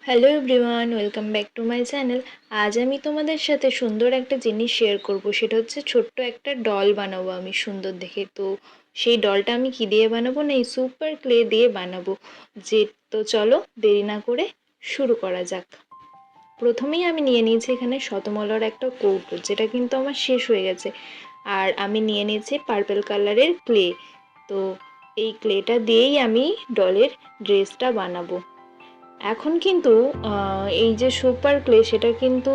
Hello everyone, welcome back to my channel. আজ আমি তোমাদের সাথে সুন্দর একটা জিনিস শেয়ার করব। সেটা হচ্ছে ছোট্ট একটা ডল বানাবো আমি সুন্দর দেখে। তো সেই ডলটা আমি কি দিয়ে বানাবো না, এই সুপার ক্লে দিয়ে বানাবো। তো চলো দেরি না করে শুরু করা যাক। প্রথমেই আমি নিয়ে নিয়েছি এখানে শতমলার একটা কৌটো, যেটা কিন্তু আমার শেষ হয়ে গেছে। আর আমি নিয়ে নিয়েছি পার্পল কালারের ক্লে। তো এই ক্লেটা দিয়েই আমি ডলের ড্রেসটা বানাবো। এখন কিন্তু এই যে সুপার ক্লে, সেটা কিন্তু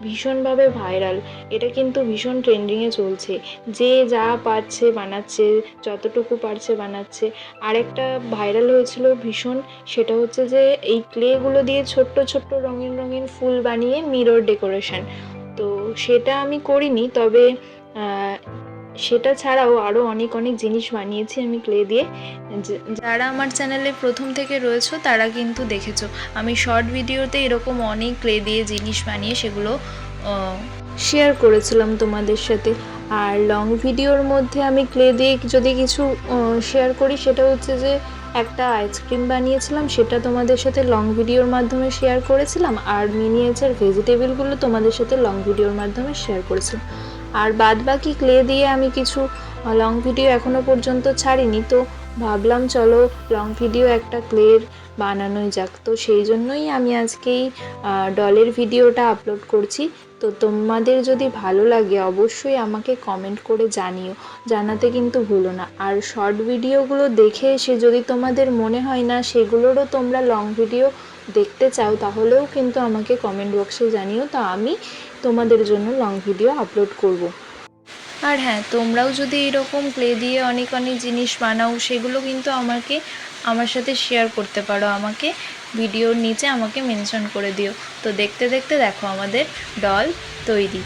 ভীষণভাবে ভাইরাল। এটা কিন্তু ভীষণ ট্রেন্ডিংয়ে চলছে। যে যা পারছে বানাচ্ছে, যতটুকু পারছে বানাচ্ছে। আর একটা ভাইরাল হয়েছিল ভীষণ, সেটা হচ্ছে যে এই ক্লেগুলো দিয়ে ছোট্ট ছোট্ট রঙিন রঙিন ফুল বানিয়ে মিরর ডেকোরেশন। তো সেটা আমি করিনি, তবে সেটা ছাড়াও আরও অনেক অনেক জিনিস বানিয়েছি আমি ক্লে দিয়ে। যারা আমার চ্যানেলে প্রথম থেকে রয়েছো তারা কিন্তু দেখেছো আমি শর্ট ভিডিওতে এরকম অনেক ক্লে দিয়ে জিনিস বানিয়ে সেগুলো শেয়ার করেছিলাম তোমাদের সাথে। আর লং ভিডিওর মধ্যে আমি ক্লে দিয়ে যদি কিছু শেয়ার করি, সেটা হচ্ছে যে একটা আইসক্রিম বানিয়েছিলাম, সেটা তোমাদের সাথে লং ভিডিওর মাধ্যমে শেয়ার করেছিলাম। আর মিনিয়েচার ভেজিটেবলগুলো তোমাদের সাথে লং ভিডিওর মাধ্যমে শেয়ার করেছিলাম। আর বাদ বাকি ক্লে দিয়ে আমি কিছু লং ভিডিও এখনও পর্যন্ত ছাড়িনি। তো ভাবলাম চলো লং ভিডিও একটা ক্লের বানানোই যাক। তো সেই জন্যই আমি আজকেই ডলের ভিডিওটা আপলোড করছি। তো তোমাদের যদি ভালো লাগে অবশ্যই আমাকে কমেন্ট করে জানাতে কিন্তু ভুলো না। আর শর্ট ভিডিওগুলো দেখে এসে যদি তোমাদের মনে হয় না সেগুলোরও তোমরা লং ভিডিও দেখতে চাও, তাহলেও কিন্তু আমাকে কমেন্ট বক্সে জানিও। তো আমি তোমাদের জন্য লং ভিডিও আপলোড করব। আর হ্যাঁ, তোমরাও যদি এরকম ক্লে দিয়ে অনেক অনেক জিনিস বানাও, সেগুলো কিন্তু আমার সাথে শেয়ার করতে পারো। আমাকে ভিডিওর নিচে আমাকে মেনশন করে দিও। তো দেখতে দেখতে দেখো আমাদের ডল তৈরি।